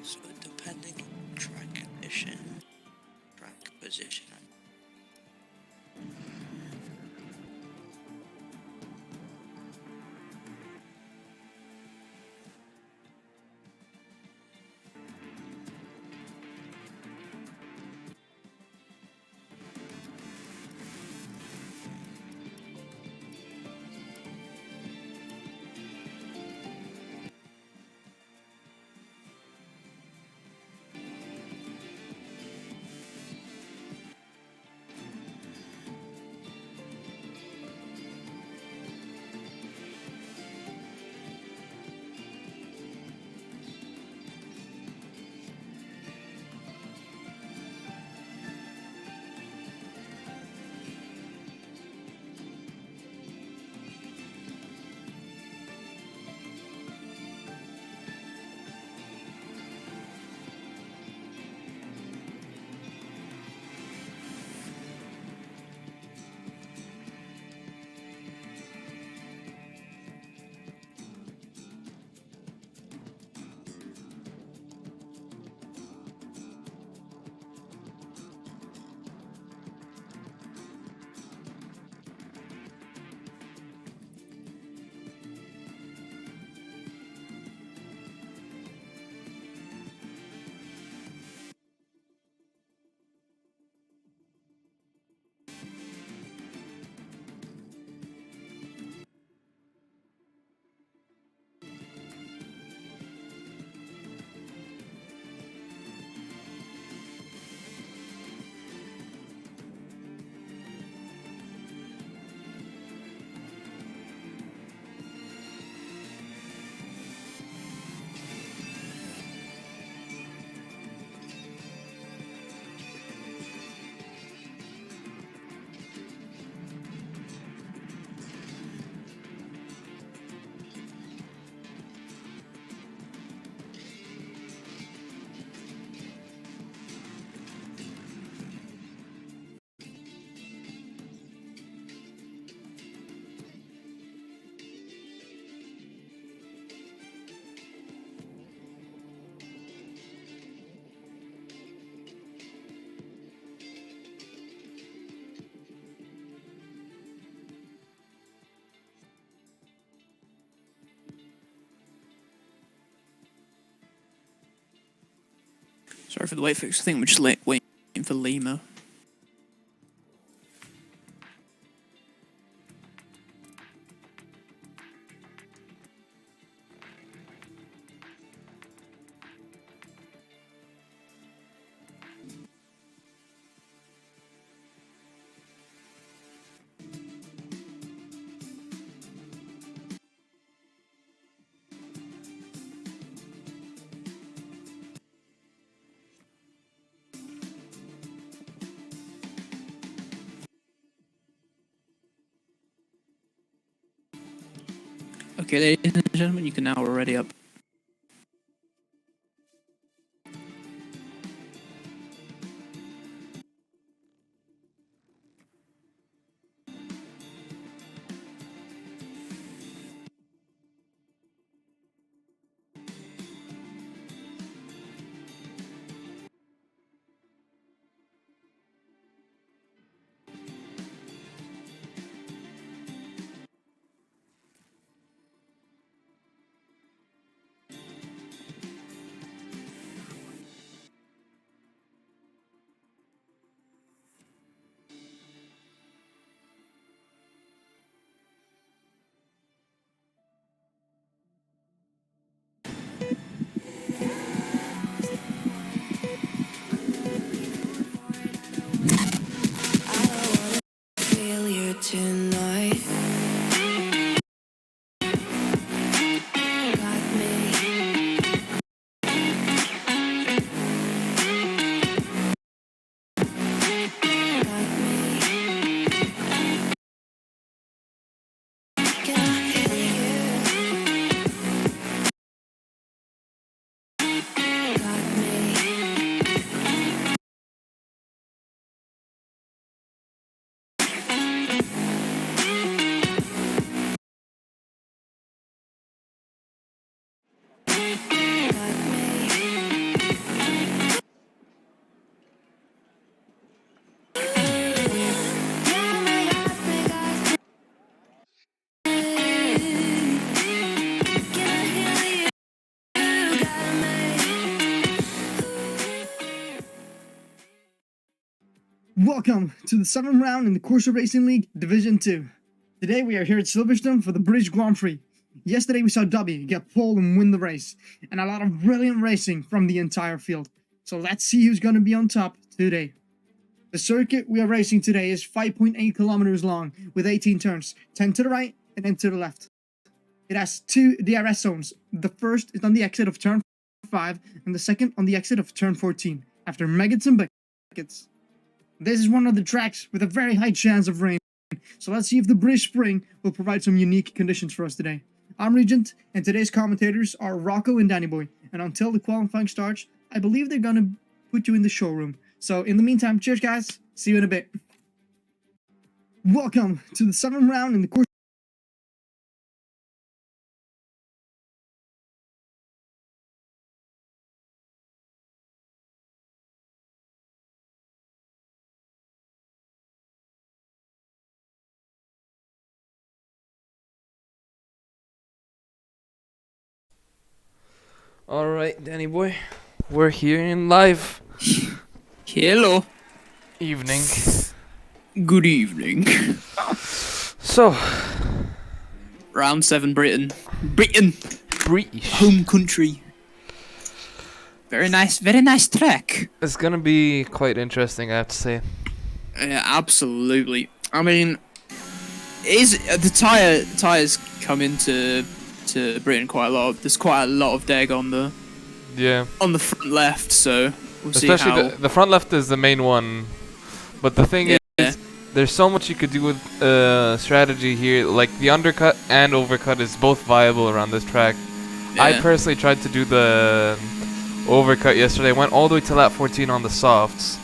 So depending on track condition, track position. Sorry for the wait, folks. I think we're just waiting for Lima. Okay, ladies and gentlemen, you can now already up. Welcome to the 7th round in the Corsa Racing League Division 2. Today we are here at Silverstone for the British Grand Prix. Yesterday we saw W get pole and win the race, and a lot of brilliant racing from the entire field. So let's see who's going to be on top today. The circuit we are racing today is 5.8 kilometers long with 18 turns, 10 to the right and 10 to the left. It has 2 DRS zones. The first is on the exit of turn 5 and the second on the exit of turn 14 after Meggetts and Beckett's. This is one of the tracks with a very high chance of rain, so let's see if the British Spring will provide some unique conditions for us today. I'm Regent, and today's commentators are Rocco and Danny Boy, and until the qualifying starts, I believe they're gonna put you in the showroom. So in the meantime, cheers guys, see you in a bit. Welcome to the 7th round in the course. Alright, Danny boy. We're here in live Hello. evening. Good evening. So, Round 7, Britain. Britain. British. Home country. Very nice track. It's gonna be quite interesting, I have to say. Yeah, absolutely. I mean, the tires come into Britain quite a lot. There's quite a lot of deg on the front left, so we'll see Especially how. the front left is the main one. But the thing is, there's so much you could do with strategy here. Like the undercut and overcut is both viable around this track. Yeah. I personally tried to do the overcut yesterday. Went all the way to lap 14 on the softs.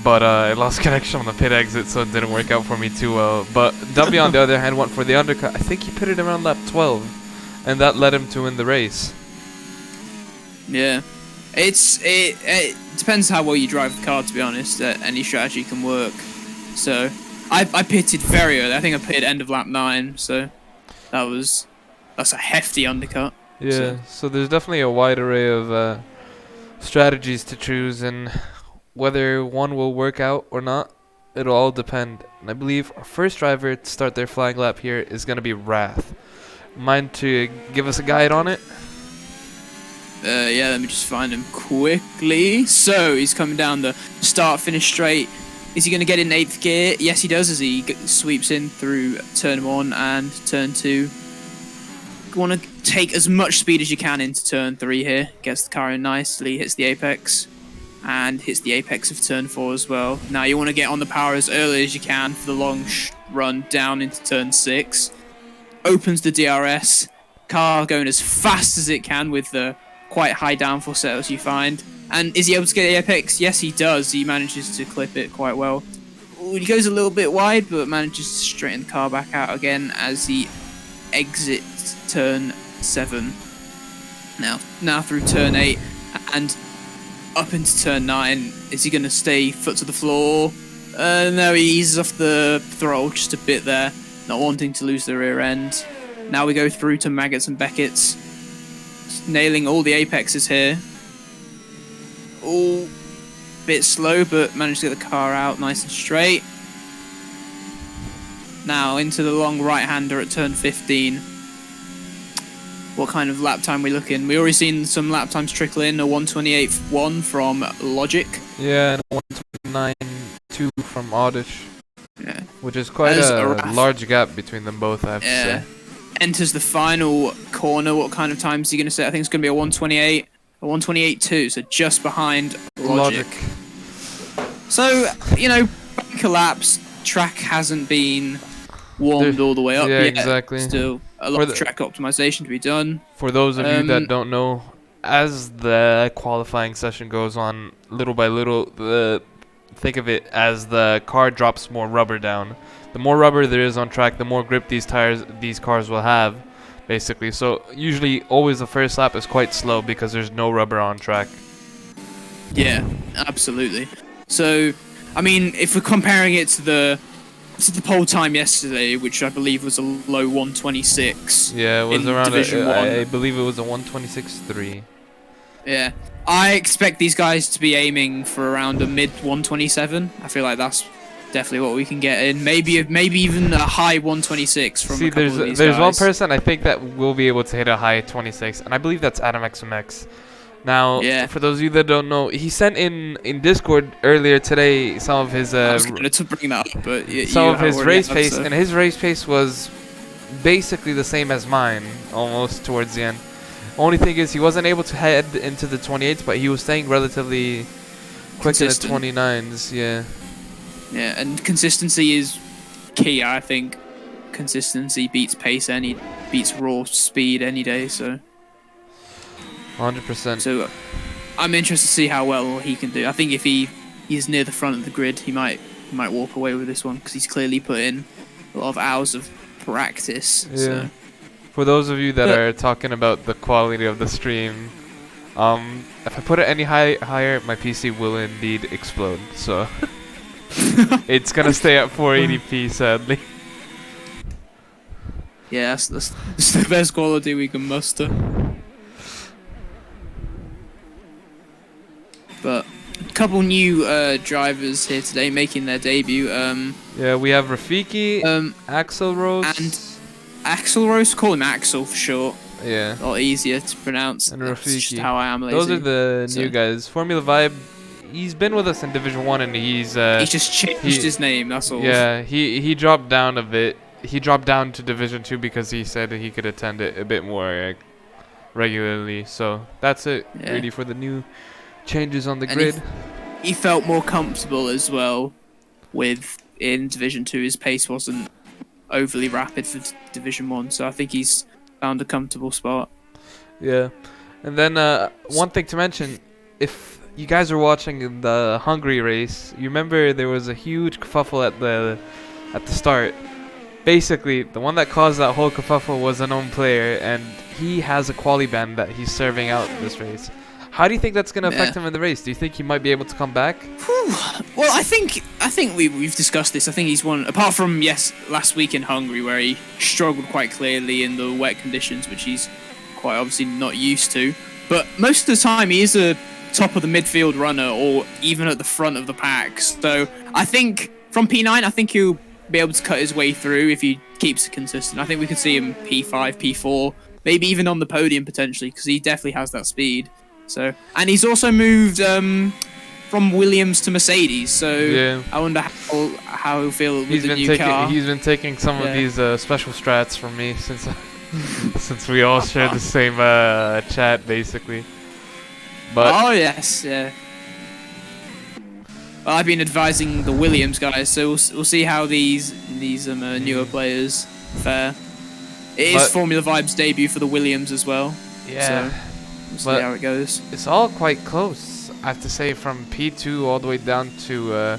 But I lost connection on the pit exit, so it didn't work out for me too well. But W, on the other hand, went for the undercut. I think he pitted around lap 12. And that led him to win the race. Yeah, it depends how well you drive the car. To be honest, any strategy can work. So I pitted very early. I think I pitted end of lap 9. So that's a hefty undercut. Yeah. So there's definitely a wide array of strategies to choose, and whether one will work out or not, it'll all depend. And I believe our first driver to start their flying lap here is going to be Wrath. Mind to give us a guide on it? Yeah, let me just find him quickly. So he's coming down the start-finish straight. Is he going to get in 8th gear? Yes, he does, as he sweeps in through turn 1 and turn 2. You want to take as much speed as you can into turn 3 here. Gets the car in nicely, hits the apex, and hits the apex of turn 4 as well. Now you want to get on the power as early as you can for the long run down into turn 6. Opens the DRS, car going as fast as it can with the quite high downforce settles you find. And is he able to get the apex? Yes, he does. He manages to clip it quite well. Ooh, he goes a little bit wide, but manages to straighten the car back out again as he exits turn 7. Now through turn 8 and up into turn 9. Is he going to stay foot to the floor? No, he eases off the throttle just a bit there. Not wanting to lose the rear end. Now we go through to Meggetts and Beckett's. Nailing all the apexes here. All bit slow, but managed to get the car out nice and straight. Now into the long right-hander at turn 15. What kind of lap time we looking? We already seen some lap times trickle in. A 1:28.1 from Logic. Yeah, and 1:29.2 from Oddish. Yeah. Which is quite a large gap between them both, I have to say. Enters the final corner. What kind of time is he going to set? I think it's going to be a 1:28, a 1:28.2, so just behind Logic. So, back collapse. Track hasn't been warmed all the way up yet. Exactly. Still a lot of track optimization to be done. For those of you that don't know, as the qualifying session goes on, little by little, think of it as the car drops more rubber down. The more rubber there is on track, the more grip these cars will have, basically. So usually, always the first lap is quite slow because there's no rubber on track. Yeah, absolutely. So, I mean, if we're comparing it to the pole time yesterday, which I believe was a low 1:26. Yeah, it was around Division 1. I believe it was a 1:26.3. Yeah. I expect these guys to be aiming for around a mid 127. I feel like that's definitely what we can get in. Maybe even a high 126 from a couple of these there's guys. one person I think that will be able to hit a high 26, and I believe that's Adam XMX. Now, for those of you that don't know, he sent in Discord earlier today some of his I was going to bring that up, but some of his race pace, and his race pace was basically the same as mine, almost towards the end. Only thing is he wasn't able to head into the 28s, but he was staying relatively quick in the 29s. Yeah. Yeah, and consistency is key. I think consistency beats pace beats raw speed any day. So. 100%. So, I'm interested to see how well he can do. I think if he's near the front of the grid, he might walk away with this one because he's clearly put in a lot of hours of practice. Yeah. So. For those of you that are talking about the quality of the stream, if I put it any higher, my PC will indeed explode. So it's gonna stay at 480p, sadly. Yeah, that's the best quality we can muster. But a couple new drivers here today making their debut. Yeah, we have Rafiki, Axel Rose, and Axel Rose. Call him Axel for short. Yeah. A lot easier to pronounce. And That's Rafiki. just how I am lazy. Those are the new guys. Formula Vibe, he's been with us in Division 1 and he's just changed his name, that's all. Yeah, he dropped down a bit. He dropped down to Division 2 because he said that he could attend it a bit more regularly. So that's it really for the new changes on the grid. He felt more comfortable as well in Division 2. His pace wasn't overly rapid for Division 1, so I think he's found a comfortable spot. Yeah. And then one thing to mention, if you guys are watching the Hungary race, you remember there was a huge kerfuffle at the start. Basically, the one that caused that whole kerfuffle was a known player, and he has a quali ban that he's serving out this race. How do you think that's going to affect him in the race? Do you think he might be able to come back? Well, I think we've discussed this. I think he's won, apart from last week in Hungary where he struggled quite clearly in the wet conditions, which he's quite obviously not used to. But most of the time he is a top of the midfield runner or even at the front of the pack. So I think from P9, I think he'll be able to cut his way through if he keeps it consistent. I think we could see him P5, P4, maybe even on the podium potentially, because he definitely has that speed. So, and he's also moved from Williams to Mercedes. So I wonder how he'll feel with the new car. He's been taking some of these special strats from me since since we all share the same chat basically. But Well, I've been advising the Williams guys, so we'll see how these newer players fare. It is Formula Vibe's debut for the Williams as well. Yeah. So we'll see how it goes. It's all quite close, I have to say, from P2 all the way down to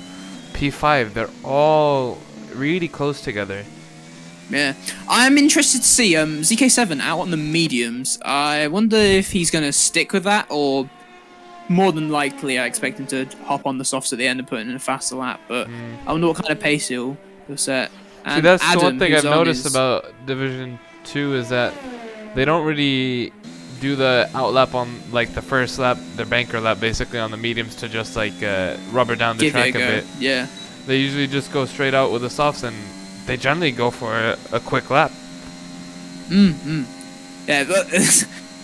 P5. They're all really close together. Yeah. I'm interested to see ZK7 out on the mediums. I wonder if he's going to stick with that, or more than likely I expect him to hop on the softs at the end and put in a faster lap. But I wonder what kind of pace he'll set. And see, that's Adam, the one thing I've noticed is about Division 2 is that they don't really do the outlap on like the first lap, their banker lap basically on the mediums to just like rubber down the track a bit. Yeah. They usually just go straight out with the softs and they generally go for a quick lap. Yeah, but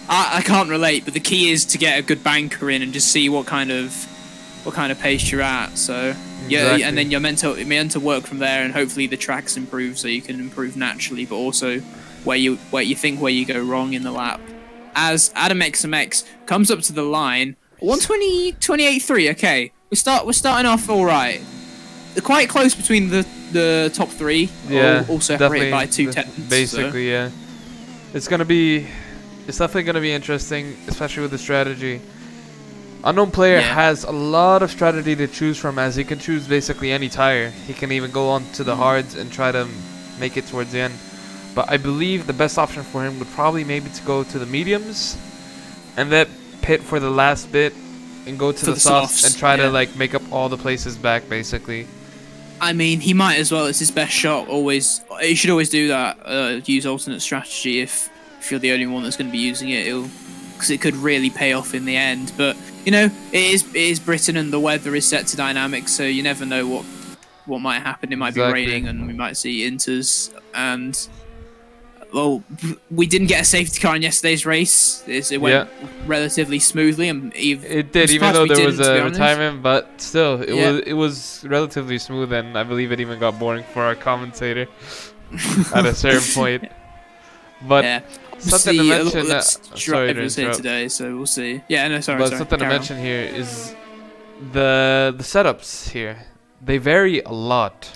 I can't relate, but the key is to get a good banker in and just see what kind of pace you're at. So Exactly. and then you're meant to work from there, and hopefully the tracks improve so you can improve naturally, but also where you go wrong in the lap. As Adam XMX comes up to the line, 120.28.3. Okay, we're starting off all right. They're quite close between the top three. Yeah, all separated by 2 tenths. Basically, yeah. It's definitely gonna be interesting, especially with the strategy. Unknown player has a lot of strategy to choose from, as he can choose basically any tire. He can even go on to the hards and try to make it towards the end. But I believe the best option for him would probably maybe to go to the mediums and then pit for the last bit and go to the softs and try to like make up all the places back basically. I mean, he might as well. It's his best shot. He should always do that. Use alternate strategy if you're the only one that's going to be using it, because it could really pay off in the end. But you know, it is Britain and the weather is set to dynamic, so you never know what might happen. It might be raining and we might see inters. And well, we didn't get a safety car in yesterday's race. It went relatively smoothly, and it did, even though there was a retirement. But still, it was relatively smooth, and I believe it even got boring for our commentator at a certain point. But something to mention. Sorry to interrupt. Today, so we'll see. Yeah, no, sorry. But something to mention here is the setups here. They vary a lot.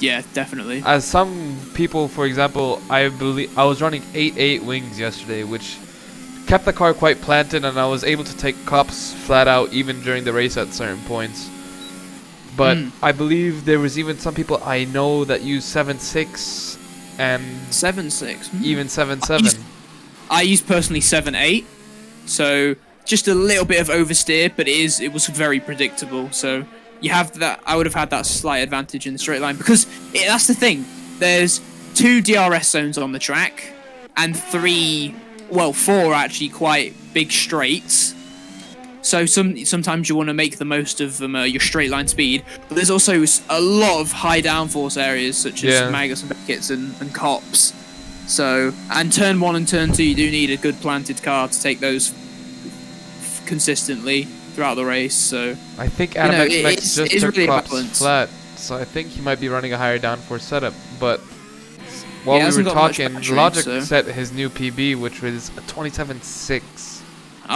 Yeah, definitely. As some people, for example, I believe I was running 8.8 wings yesterday, which kept the car quite planted, and I was able to take cops flat out even during the race at certain points. But I believe there was even some people I know that use 7.6 and 7.6, even 7.7. I use personally 7.8, so just a little bit of oversteer, but it was very predictable. So you have that. I would have had that slight advantage in the straight line because that's the thing. There's 2 DRS zones on the track and 4 actually quite big straights. So sometimes you want to make the most of your straight line speed, but there's also a lot of high downforce areas such as Magus and Beckett's and Cops. So, and turn 1 and turn 2, you do need a good planted car to take those consistently throughout the race. So I think Adam just took really Cops flat, so I think he might be running a higher downforce setup. But while we were talking, Logic set his new PB, which was a 27.6.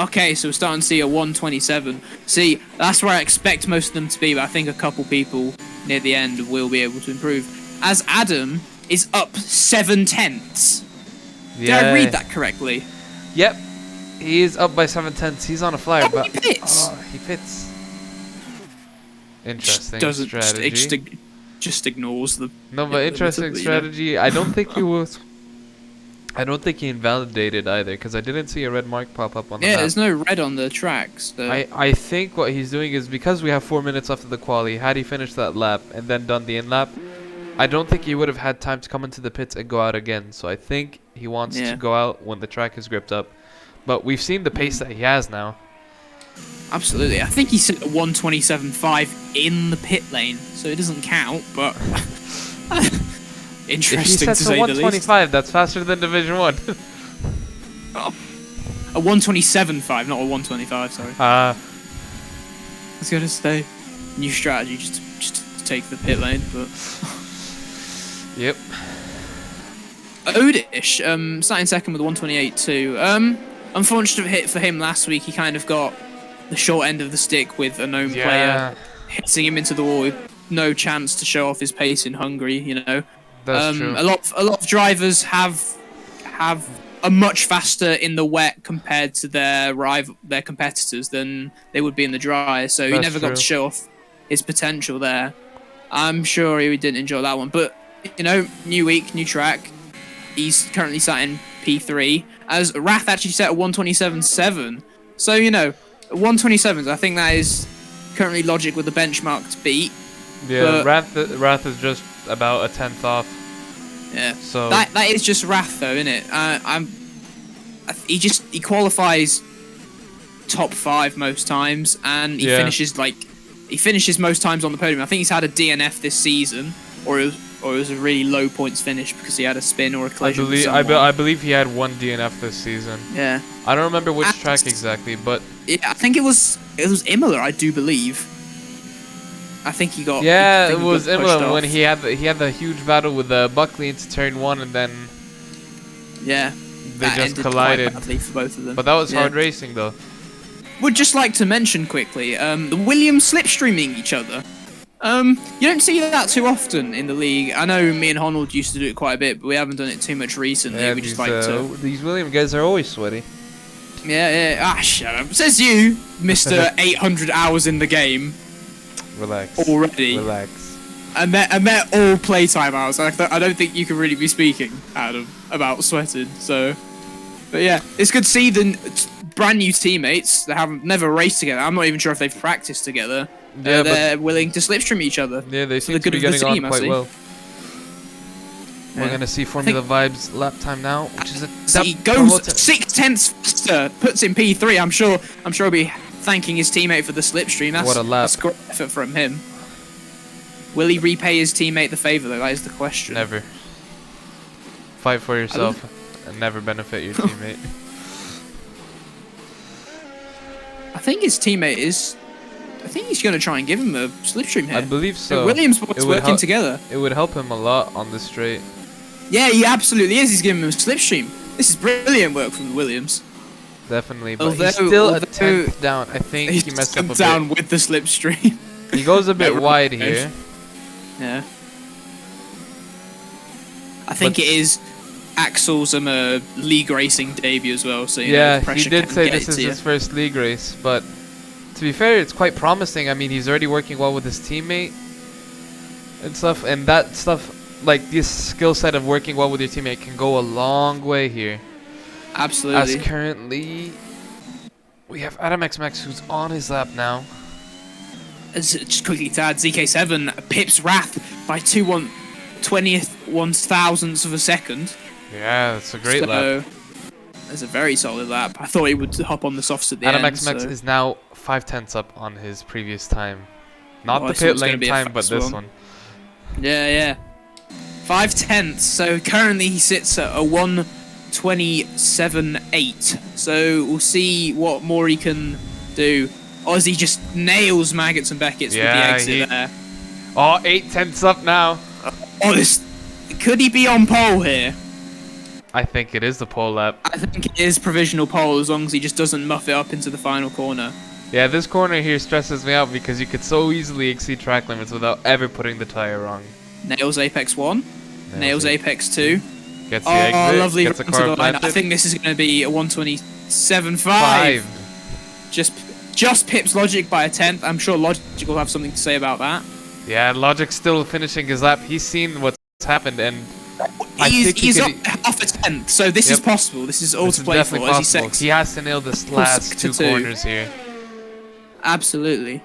Okay, so we're starting to see a 127. See, that's where I expect most of them to be, but I think a couple people near the end will be able to improve. As Adam is up 7/10. Did I read that correctly? Yep. He is up by 7/10. He's on a flyer, but he pits. He pits. Interesting strategy. Just ignores the. No, but interesting strategy. I don't think he was. I don't think he invalidated either, because I didn't see a red mark pop up on the map. Yeah, there's no red on the tracks. So. I think what he's doing is, because we have 4 minutes left of the quali, had he finished that lap and then done the in-lap, I don't think he would have had time to come into the pits and go out again. So I think he wants to go out when the track is gripped up. But we've seen the pace that he has now. Absolutely. I think he set a 127.5 in the pit lane, so it doesn't count, but... Interesting, if he sets to say a 125, that's faster than Division 1. A 127.5, not a 125, sorry. I was going to say, new strategy, just to take the pit lane, but... Yep. Odish, starting second with a 128.2. Unfortunate hit for him last week, he kind of got the short end of the stick with a known player hitting him into the wall with no chance to show off his pace in Hungary, you know. That's true. A lot of drivers are much faster in the wet compared to their competitors than they would be in the dry. So he never got to show off his potential there. I'm sure he didn't enjoy that one. But you know, new week, new track. He's currently sat in P3 as Wrath actually set a 127.7. So you know, 127s. I think that is currently Logic with the benchmark to beat. Yeah, Wrath is just about a 10th off. Yeah, so that is just Wrath though, isn't it? He qualifies top 5 most times, and he finishes most times on the podium. I think he's had a DNF this season, or it was a really low points finish because he had a spin or a collision. I believe he had 1 DNF this season. Yeah, I don't remember which track exactly, but yeah, I think it was Imola, I do believe. I think he got. Yeah, it was Imola when he had the huge battle with Buckley into turn 1, and then they just collided. Quite badly for both of them. But that was hard racing, though. Would just like to mention quickly the Williams slipstreaming each other. You don't see that too often in the league. I know me and Honnold used to do it quite a bit, but we haven't done it too much recently. Yeah, we just like to. These Williams guys are always sweaty. Yeah. Ah, shut up. Says you, Mr. 800 hours in the game. Relax. Already. Relax. And they're all playtime hours. I don't think you can really be speaking, Adam, about sweating. So, but yeah, it's good to see the brand new teammates that have never raced together. I'm not even sure if they've practiced together. Yeah, they're willing to slipstream each other. Yeah, they seem to be getting on quite well. We're gonna see Formula Vibes lap time now, which is he goes 6/10 faster, puts in P3. I'm sure he'll be thanking his teammate for the slipstream. That's What a lap. That's great effort from him. Will he repay his teammate the favor, though? That is the question. Never. Fight for yourself and never benefit your teammate. I think his teammate is. I think he's going to try and give him a slipstream here. I believe so. Williams boys working together. It would help him a lot on this straight. Yeah, he absolutely is. He's giving him a slipstream. This is brilliant work from Williams. Definitely, but he's still a 10th down. I think he messed up a bit. Down with the slipstream. He goes a bit wide here. Yeah. I think it is Axel's league racing debut as well. So yeah, he did say this is his first league race, but to be fair, it's quite promising. I mean, he's already working well with his teammate and stuff, and that stuff, like this skill set of working well with your teammate, can go a long way here. Absolutely. As currently, we have Adam XMax who's on his lap now. Just quickly to add, ZK7 pips Wrath by 1/20,000th of a second. Yeah, that's a great lap. That's a very solid lap. I thought he would hop on the softs at the Adam end. XMax is now 5/10 up on his previous time. Not the pit lane time, but this one. Yeah. 5/10. So currently he sits at a 1:27.8. So we'll see what more he can do. Ozzy just nails Maggots and Beckett's with the exit there. Oh, 8/10 up now. Oh, could he be on pole here? I think it is the pole lap. I think it is provisional pole as long as he just doesn't muff it up into the final corner. Yeah, this corner here stresses me out because you could so easily exceed track limits without ever putting the tire wrong. Nails Apex 1. Nails Apex 2. Gets the exit. Lovely Gets the run to car the line. planted. I think this is going to be a 1:27.5. Just pips Logic by a 10th. I'm sure Logic will have something to say about that. Yeah, Logic's still finishing his lap. He's seen what's happened, and he's up half a 10th, so this is possible. This is all to play for. As he has to nail this last two corners here. Absolutely.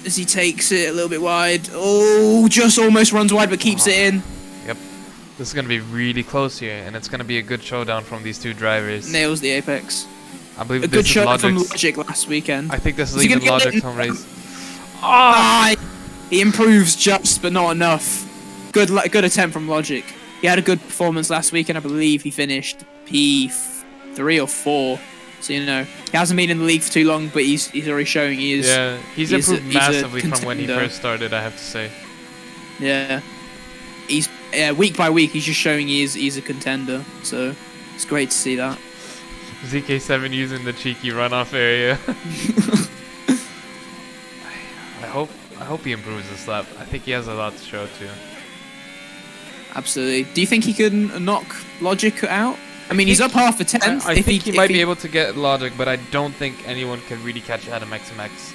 As he takes it a little bit wide. Oh, just almost runs wide, but keeps it in. Yep. This is going to be really close here, and it's going to be a good showdown from these two drivers. Nails the Apex. I believe a this good shot from Logic's. Logic last weekend. I think this is even Logic's home race. He improves just, but not enough. Good attempt from Logic. He had a good performance last weekend. I believe he finished P3 or 4. So he hasn't been in the league for too long, but he's already showing he is. Yeah, he's improved massively from when he first started, I have to say. Yeah, week by week he's just showing he's a contender. So it's great to see that. ZK7 using the cheeky runoff area. I hope he improves this lap. I think he has a lot to show too. Absolutely. Do you think he can knock Logic out? I mean, he's up half a 10th. I think he might be able to get Logic, but I don't think anyone can really catch Adam XMX.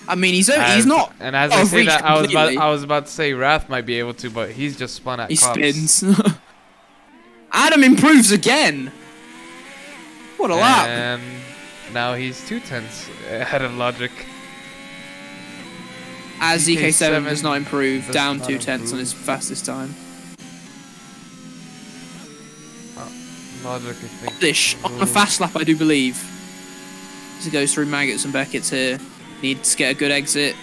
I mean, he's not. And as I say that, I was about to say Wrath might be able to, but he's just spun at cops. He spins. Adam improves again. What a lap! And now he's 2/10 ahead of Logic. As ZK7 does not improve, down 2/10 on his fastest time. Logic, I think. On a fast lap, I do believe. As he goes through Maggots and Beckett's here. Needs to get a good exit.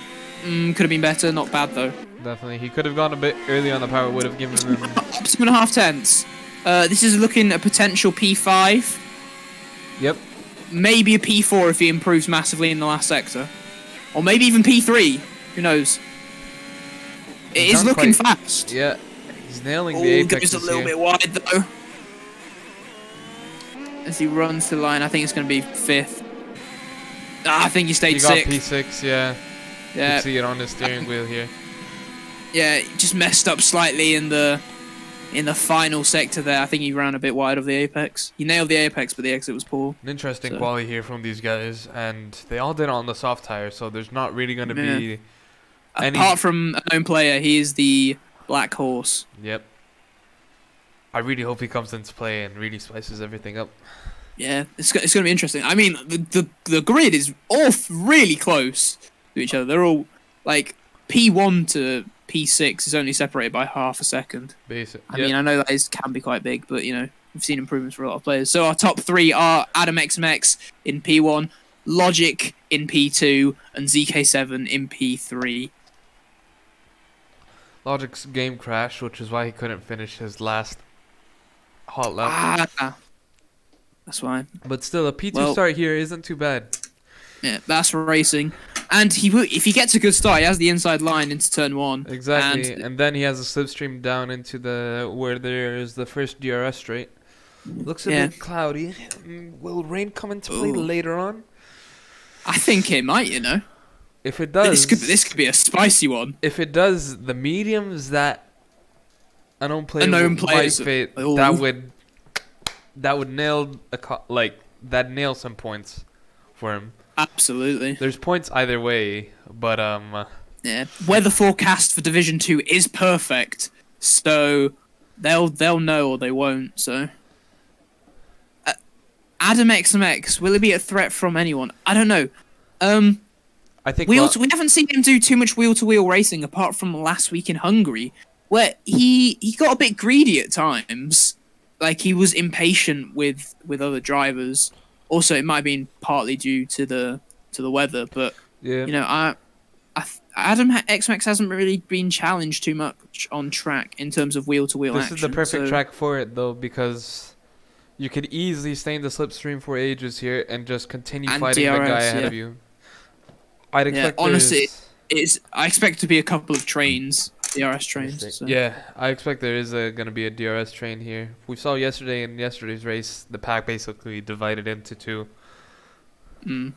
Could have been better, not bad though. Definitely, he could have gone a bit early on the power, would have given him... Up 2.5 tenths. This is looking at a potential P5. Yep. Maybe a P4 if he improves massively in the last sector. Or maybe even P3. Who knows? It is looking fast. Yeah, he's nailing the apex. Goes a little bit wide though. As he runs to the line, I think it's going to be 5th. I think he stayed 6th. He got P6, yeah. You can see it on the steering wheel here. Yeah, just messed up slightly in the final sector there. I think he ran a bit wide of the apex. He nailed the apex, but the exit was poor. An interesting quali here from these guys, and they all did it on the soft tire, so there's not really going to be any... Apart from a known player, he is the black horse. Yep. I really hope he comes into play and really spices everything up. Yeah, it's going to be interesting. I mean, the grid is all really close to each other. They're all, like, P1 to P6 is only separated by half a second. Basic. I mean, I know that can be quite big, but, we've seen improvements for a lot of players. So our top 3 are Adam XMX in P1, Logic in P2, and ZK7 in P3. Logic's game crashed, which is why he couldn't finish his last hot lap. That's why. But still, a P2 start here isn't too bad. Yeah, that's racing. And if he gets a good start, he has the inside line into turn 1. Exactly, and then he has a slipstream down into where there's the first DRS straight. Looks a bit cloudy. Will rain come into play later on? I think it might, you know. If it does, this could be a spicy one. If it does, the mediums that a known player players, might fit, that would nail nail some points for him. Absolutely. There's points either way, but yeah, weather forecast for Division 2 is perfect, so they'll know or they won't. So Adam XMX, will it be a threat from anyone? I don't know. I think we haven't seen him do too much wheel-to-wheel racing apart from last week in Hungary, where he got a bit greedy at times. Like, he was impatient with other drivers. Also, it might have been partly due to the weather, but yeah, you know, Adam XMX hasn't really been challenged too much on track in terms of wheel-to-wheel action. This is the perfect track for it, though, because you could easily stay in the slipstream for ages here and just continue fighting DRS, the guy ahead of you. I'd expect honestly, I expect to be a couple of trains, DRS trains. So. Yeah, I expect there is going to be a DRS train here. We saw yesterday in yesterday's race, the pack basically divided into 2.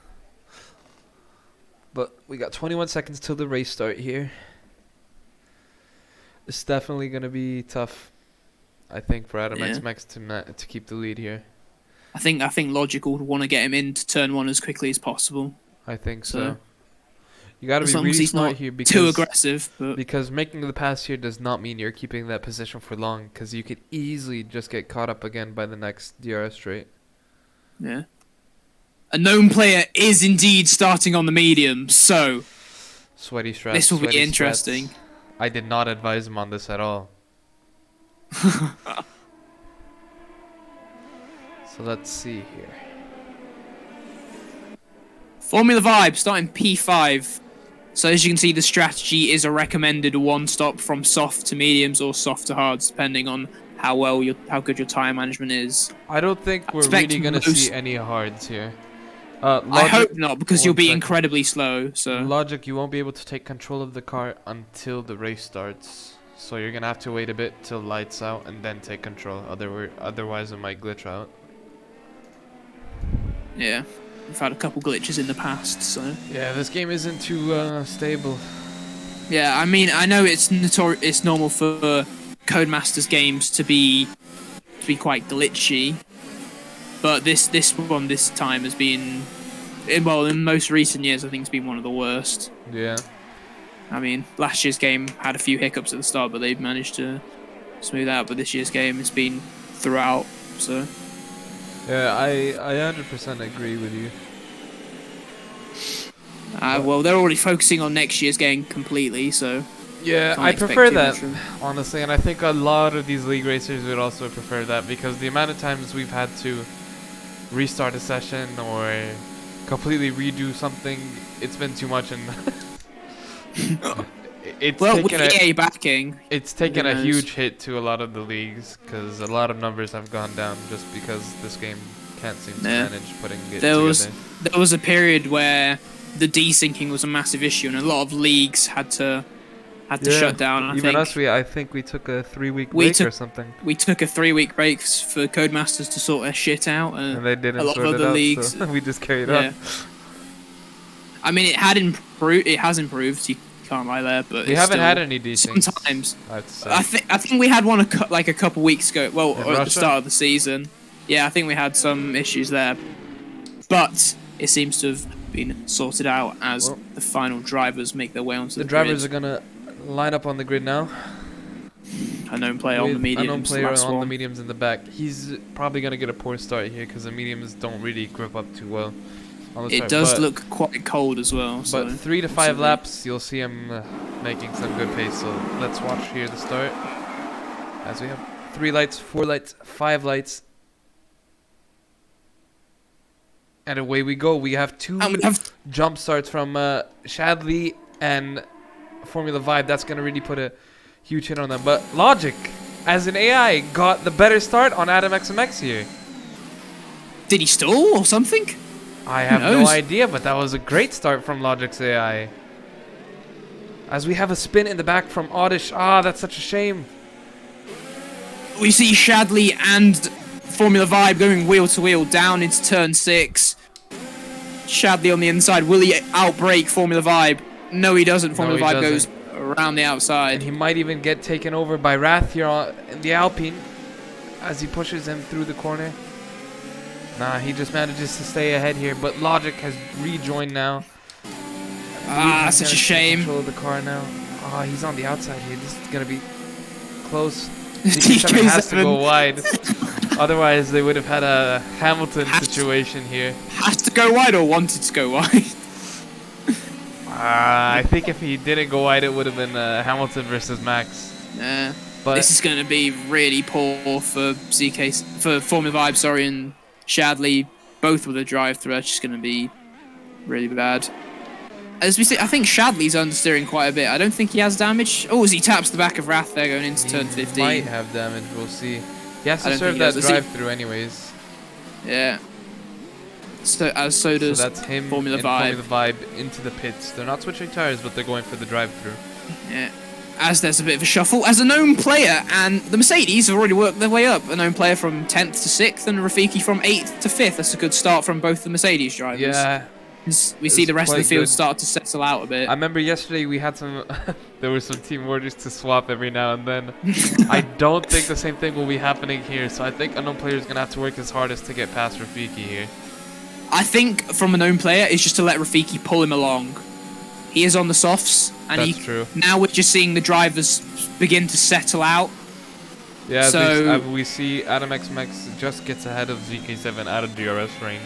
But we got 21 seconds till the race start here. It's definitely going to be tough, I think, for Adam XMX to keep the lead here. I think Logic would want to get him into turn 1 as quickly as possible. I think so. You got to be really smart here because too aggressive. Because making the pass here does not mean you're keeping that position for long, because you could easily just get caught up again by the next DRS straight. Yeah. A known player is indeed starting on the medium, so sweaty straps. This will be interesting. I did not advise him on this at all. So let's see here. Formula Vibe starting P5. So as you can see, the strategy is a recommended 1 stop from soft to mediums or soft to hards, depending on how good your tire management is. I don't think we're really gonna see any hards here. Logic, I hope not, because you'll be incredibly slow. So Logic, you won't be able to take control of the car until the race starts. So you're gonna have to wait a bit till lights out and then take control. Otherwise, it might glitch out. Yeah. We've had a couple glitches in the past, so... Yeah, this game isn't too stable. Yeah, I mean, I know it's normal for Codemasters games to be quite glitchy, but this time has been... Well, in most recent years, I think it's been one of the worst. Yeah. I mean, last year's game had a few hiccups at the start, but they've managed to smooth out, but this year's game has been throughout, so... Yeah, I 100% agree with you. Well, they're already focusing on next year's game completely, so... Yeah, I prefer that, honestly, and I think a lot of these league racers would also prefer that, because the amount of times we've had to restart a session or completely redo something, it's been too much, and... It's taken a huge hit to a lot of the leagues, because a lot of numbers have gone down just because this game can't seem to manage putting it together. There was a period where the desyncing was a massive issue, and a lot of leagues had to shut down. I think we took a 3-week break or something. We took a 3-week break for Codemasters to sort their shit out, and they didn't a lot sort of other it out, leagues. So we just carried on. I mean, it has improved. You can't lie there, but we haven't had any desyncs. Sometimes I think we had one a couple weeks ago. Well, at the start of the season. Yeah, I think we had some issues there, but it seems to have been sorted out as the final drivers make their way onto the grid. The drivers are gonna line up on the grid now. A known player on the mediums. A known player on the mediums in the back. He's probably gonna get a poor start here because the mediums don't really grip up too well. It does look quite cold as well. But 3 to 5 laps, you'll see him making some good pace. So let's watch here the start. As we have 3 lights, 4 lights, 5 lights, And away we go. We have two jump starts from Shadley and Formula Vibe. That's going to really put a huge hit on them. But Logic, as an AI, got the better start on Adam XMX here. Did he stall or something? I have no idea, but that was a great start from Logic's AI. As we have a spin in the back from Oddish. Ah, that's such a shame. We see Shadley and Formula Vibe going wheel to wheel down into turn 6. Shadley on the inside. Will he outbrake Formula Vibe? No, he doesn't. Formula Vibe goes around the outside. And he might even get taken over by Wrath here in the Alpine as he pushes him through the corner. Nah, he just manages to stay ahead here, but Logic has rejoined now. Ah, such a shame. Control of the car now. Ah, he's on the outside here. This is gonna be close. DK7 has to go wide. Otherwise, they would have had a Hamilton situation here. Has to go wide or wanted to go wide? I think if he didn't go wide, it would have been Hamilton versus Max. Yeah. But this is going to be really poor for for Formula Vibe, sorry, and Shadley. Both with a drive-through. That's just going to be really bad. As we see, I think Shadley's understeering quite a bit. I don't think he has damage. Oh, as he taps the back of Wrath there going into turn 15. He might have damage. We'll see. He has to serve that drive-through anyways. Yeah. So does that's him Formula and Vibe. Formula Vibe into the pits. They're not switching tires, but they're going for the drive-through. Yeah. As there's a bit of a shuffle, as a known player, and the Mercedes have already worked their way up. A known player from 10th to 6th, and Rafiki from 8th to 5th. That's a good start from both the Mercedes drivers. Yeah. We see the rest of the field start to settle out a bit. I remember yesterday we had some, there were some team orders to swap every now and then. I don't think the same thing will be happening here, so I think unknown player is going to have to work his hardest to get past Rafiki here. I think from a known player is just to let Rafiki pull him along. He is on the softs, and that's true. Now we're just seeing the drivers begin to settle out. Yeah, so we see Adam XMX just gets ahead of ZK7 out of DRS range,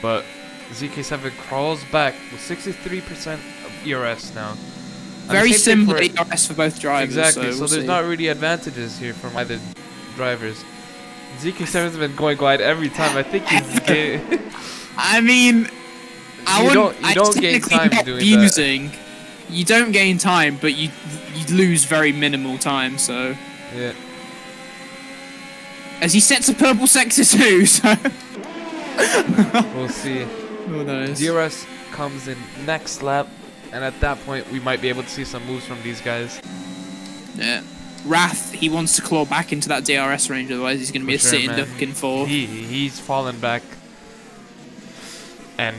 but ZK7 crawls back with 63% of ERS now. And very similar ERS for both drivers. Exactly, so there's not really advantages here from either drivers. ZK7's been going wide every time. I think he's I mean, you don't gain time doing that. You don't gain time, but you lose very minimal time, so... Yeah. As he sets a purple sector too, so... We'll see. Who knows? DRS comes in next lap, and at that point we might be able to see some moves from these guys. Yeah. Wrath, he wants to claw back into that DRS range, otherwise he's going to be a sitting duck in 4th. He's fallen back. And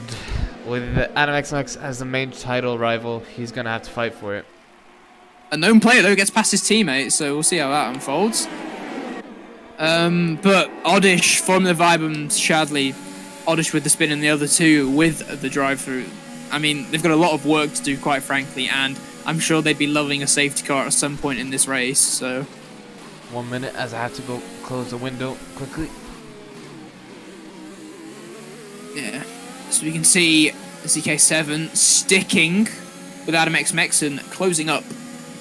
with Adam XMX as the main title rival, he's going to have to fight for it. A known player, though, gets past his teammate, so we'll see how that unfolds. But Oddish, Formula Vibe and Shadley, Oddish with the spin and the other two with the drive-through. I mean, they've got a lot of work to do, quite frankly, and I'm sure they'd be loving a safety car at some point in this race, so... 1 minute as I have to go close the window quickly. Yeah. So we can see ZK7 sticking with Adam XMX and closing up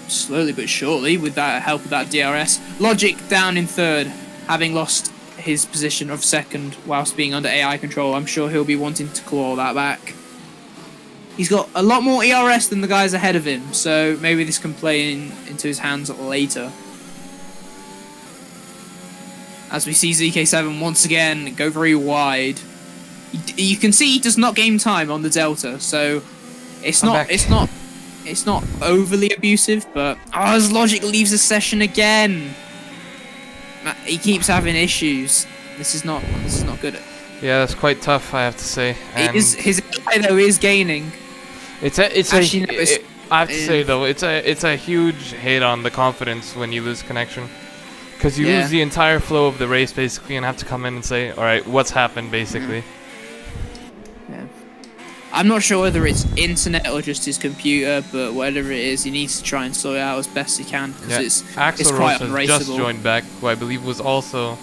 slowly but surely with that help of that DRS. Logic down in 3rd, having lost his position of 2nd whilst being under AI control. I'm sure he'll be wanting to claw that back. He's got a lot more ERS than the guys ahead of him, so maybe this can play into his hands later. As we see ZK7 once again go very wide. You can see he does not gain time on the Delta, so it's not overly abusive, but as Logic leaves the session again. He keeps having issues. This is not good. Yeah, that's quite tough, I have to say. And his AI though is gaining. I have to say though, it's a huge hit on the confidence when you lose connection, because you lose the entire flow of the race basically, and have to come in and say, all right, what's happened basically. Yeah. I'm not sure whether it's internet or just his computer, but whatever it is, he needs to try and sort it out as best he can, because it's quite unraceable. Just joined back, who I believe was also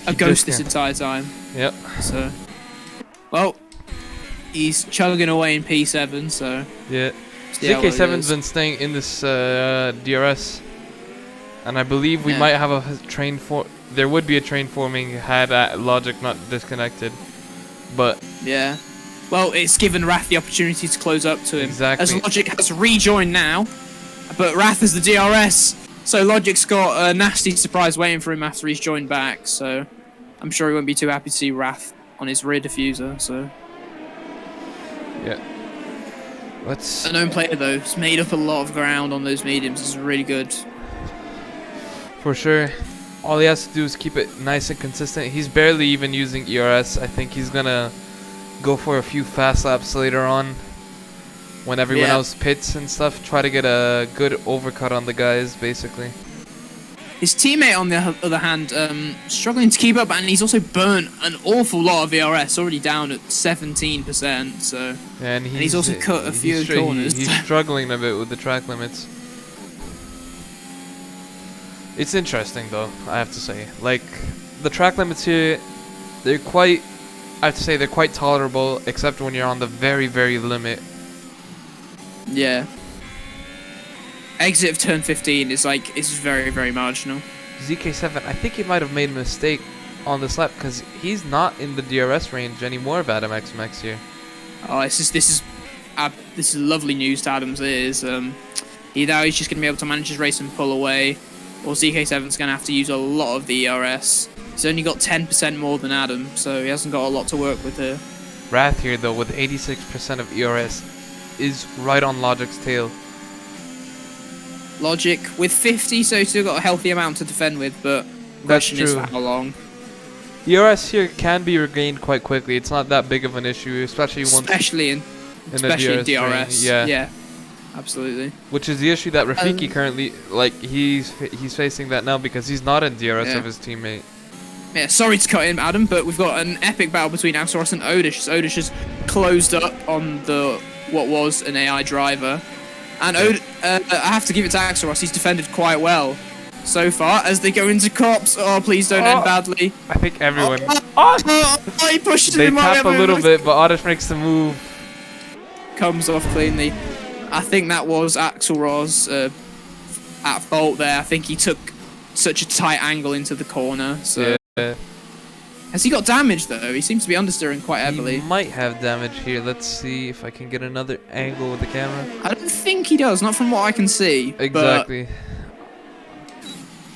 a ghost this entire time. Yep. So, well, he's chugging away in P7, so... Yeah. ZK7's been staying in this DRS, and I believe we might have a train there would be a train forming had Logic not disconnected. But Yeah. Well, it's given Wrath the opportunity to close up to him. Exactly. As Logic has rejoined now, but Wrath is the DRS. So Logic's got a nasty surprise waiting for him after he's joined back. So I'm sure he won't be too happy to see Wrath on his rear diffuser. So yeah, let's. a known player though, he's made up a lot of ground on those mediums. It's really good. For sure. All he has to do is keep it nice and consistent. He's barely even using ERS. I think he's gonna go for a few fast laps later on when everyone else pits and stuff. Try to get a good overcut on the guys, basically. His teammate, on the other hand, struggling to keep up, and he's also burnt an awful lot of ERS, already down at 17%. So, and he's also cut a few corners. He's struggling a bit with the track limits. It's interesting though, I have to say. Like, the track limits here, they're quite, I have to say, they're quite tolerable, except when you're on the very, very limit. Yeah. Exit of turn 15 is like, it's very, very marginal. ZK7, I think he might have made a mistake on this lap, because he's not in the DRS range anymore of Adam X Max here. Oh, this is lovely news to Adams. It is. Either he's just going to be able to manage his race and pull away, or ZK7's going to have to use a lot of the ERS. He's only got 10% more than Adam, so he hasn't got a lot to work with here. Wrath here, though, with 86% of ERS, is right on Logic's tail. Logic with 50, so he's still got a healthy amount to defend with, but the question is for how long. ERS here can be regained quite quickly. It's not that big of an issue, especially in the DRS. Yeah, absolutely. Which is the issue that Rafiki currently, like, he's facing that now because he's not in DRS of his teammate. Yeah, sorry to cut in, Adam, but we've got an epic battle between Axeros and Odish. Odish has closed up on what was an AI driver. And I have to give it to Axeros, he's defended quite well so far as they go into cops. Oh, please don't end badly. I think everyone... He pushed They him. tap a little bit, but Odish makes the move. Comes off cleanly. I think that was Axelros at fault there. I think he took such a tight angle into the corner. So has he got damage though? He seems to be understeering quite heavily. He might have damage here. Let's see if I can get another angle with the camera. I don't think he does, not from what I can see. Exactly.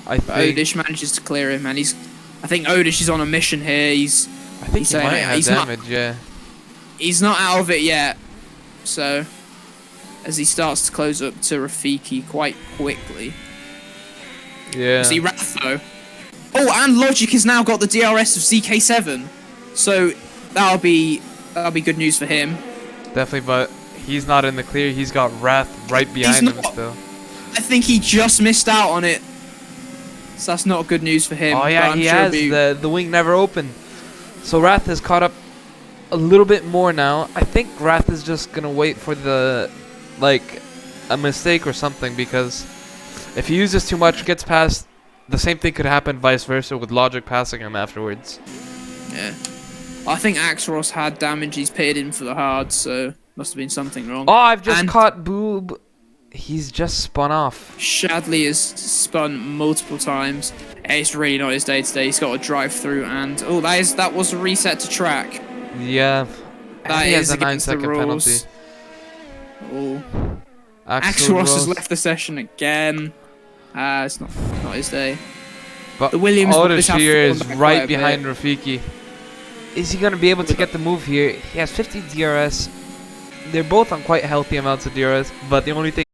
But Odish manages to clear him, and I think Odish is on a mission here. I think he might have damage, He's not out of it yet. So, as he starts to close up to Rafiki quite quickly. Yeah. See Wrath though. Oh, and Logic has now got the DRS of ZK7, so that'll be good news for him. Definitely, but he's not in the clear. He's got Wrath right behind him still. I think he just missed out on it, so that's not good news for him. Oh yeah, he has. The wing never opened, so Wrath has caught up a little bit more now. I think Wrath is just gonna wait for a mistake or something, because if he uses too much, gets past, the same thing could happen vice versa with Logic passing him afterwards. Yeah. I think Axeros had damage. He's pitted in for the hard, so must have been something wrong. Oh, I've just caught Boob. He's just spun off. Shadley has spun multiple times. It's really not his day today. He's got to drive through, and that was a reset to track. Yeah. That he has is a 9-second penalty. Oh. Axeros has left the session again. It's not his day. But the Williams Odish here is right behind Rafiki. Is he going to be able to get the move here? He has 50 DRS. They're both on quite healthy amounts of DRS, but the only thing